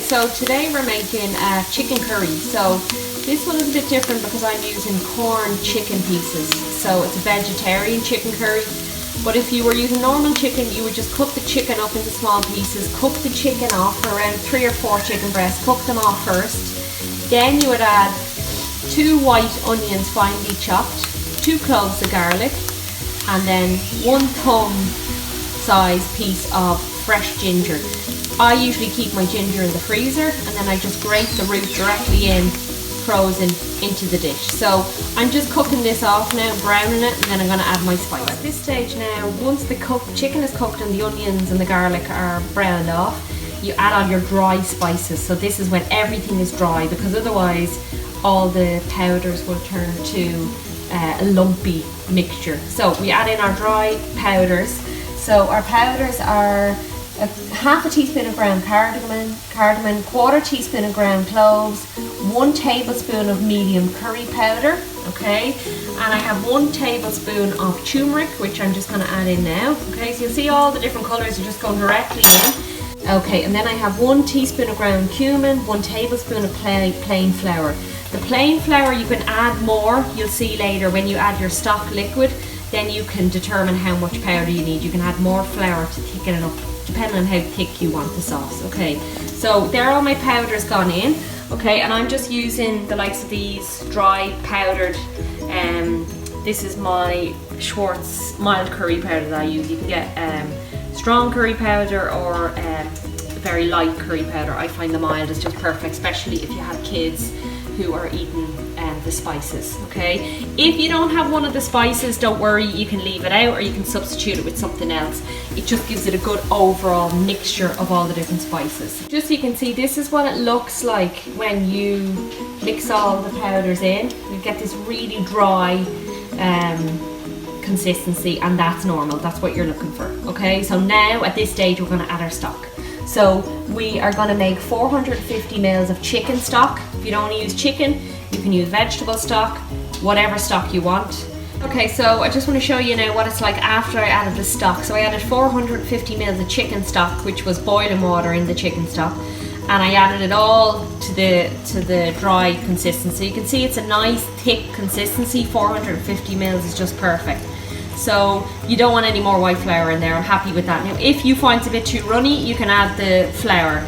So today we're making chicken curry. So this one is a bit different because I'm using Quorn chicken pieces. So it's a vegetarian chicken curry. But if you were using normal chicken, you would just cook the chicken up into small pieces, cook the chicken off for around 3 or 4 chicken breasts, cook them off first. Then you would add 2 white onions finely chopped, 2 cloves of garlic, and then 1 thumb size piece of fresh ginger. I usually keep my ginger in the freezer and then I just grate the root directly in, frozen, into the dish. So I'm just cooking this off now, browning it, and then I'm going to add my spice. At this stage now, once the chicken is cooked and the onions and the garlic are browned off, you add on your dry spices. So this is when everything is dry, because otherwise all the powders will turn to a lumpy mixture. So we add in our dry powders. So our powders are half a teaspoon of ground cardamom, 1/4 teaspoon of ground cloves, 1 tablespoon of medium curry powder, okay, and I have 1 tablespoon of turmeric, which I'm just going to add in now, okay, so you'll see all the different colours are just going directly in, okay, and then I have 1 teaspoon of ground cumin, 1 tablespoon of plain flour. The plain flour you can add more, you'll see later when you add your stock liquid, then you can determine how much powder you need. You can add more flour to thicken it up, depending on how thick you want the sauce, okay. So there are all my powders gone in, okay, and I'm just using the likes of these dry powdered, this is my Schwartz mild curry powder that I use. You can get strong curry powder or very light curry powder. I find the mild is just perfect, especially if you have kids who are eating the spices, okay? If you don't have one of the spices, don't worry, you can leave it out or you can substitute it with something else. It just gives it a good overall mixture of all the different spices. Just so you can see, this is what it looks like when you mix all the powders in. You get this really dry consistency, and that's normal, that's what you're looking for, okay? So now at this stage we're going to add our stock. So we are going to make 450 ml of chicken stock. If you don't want to use chicken, you can use vegetable stock, whatever stock you want. Okay, so I just want to show you now what it's like after I added the stock. So I added 450 ml of chicken stock, which was boiling water in the chicken stock, and I added it all to the dry consistency. You can see it's a nice thick consistency. 450 ml is just perfect. So you don't want any more white flour in there. I'm happy with that. Now if you find it a bit too runny, you can add the flour,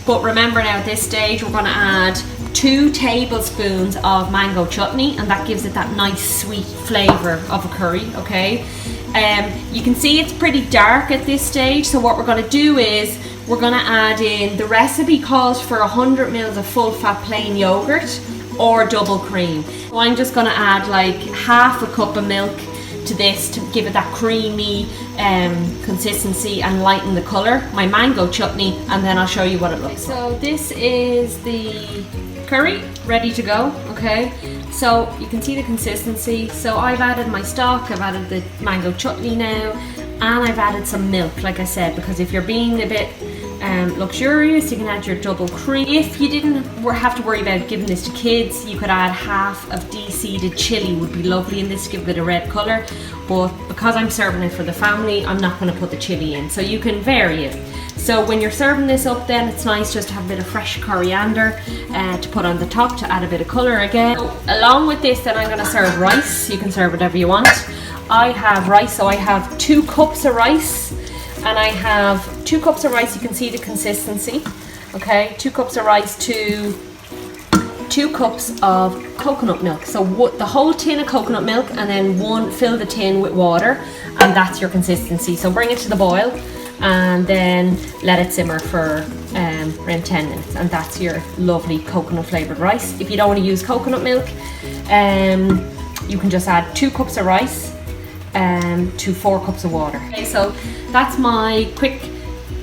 but remember now at this stage we're going to add 2 tablespoons of mango chutney, and that gives it that nice sweet flavour of a curry, okay? You can see it's pretty dark at this stage, so what we're going to do is we're going to add in, the recipe calls for 100 ml of full fat plain yogurt or double cream. So I'm just going to add like half a cup of milk to this to give it that creamy consistency and lighten the colour, my mango chutney, and then I'll show you what it looks like. So this is the curry ready to go, okay, so you can see the consistency. So I've added my stock, I've added the mango chutney now, and I've added some milk, like I said, because if you're being a bit luxurious, you can add your double cream. If you didn't have to worry about giving this to kids, you could add half of de-seeded chili, would be lovely in this to give it a red colour, but because I'm serving it for the family, I'm not going to put the chili in, so you can vary it. So when you're serving this up, then it's nice just to have a bit of fresh coriander to put on the top to add a bit of colour again. So along with this, then I'm going to serve rice. You can serve whatever you want. I have rice, so I have 2 cups of rice, and I have 2 cups of rice. You can see the consistency, okay? 2 cups of rice to 2 cups of coconut milk. So the whole tin of coconut milk, and then fill the tin with water, and that's your consistency. So bring it to the boil and then let it simmer for around 10 minutes, and that's your lovely coconut flavoured rice. If you don't want to use coconut milk, you can just add 2 cups of rice to 4 cups of water. Okay, so that's my quick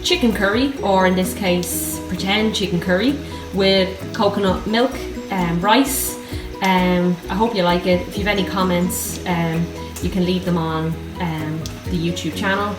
chicken curry, or in this case pretend chicken curry with coconut milk and rice. I hope you like it. If you have any comments, you can leave them on the YouTube channel.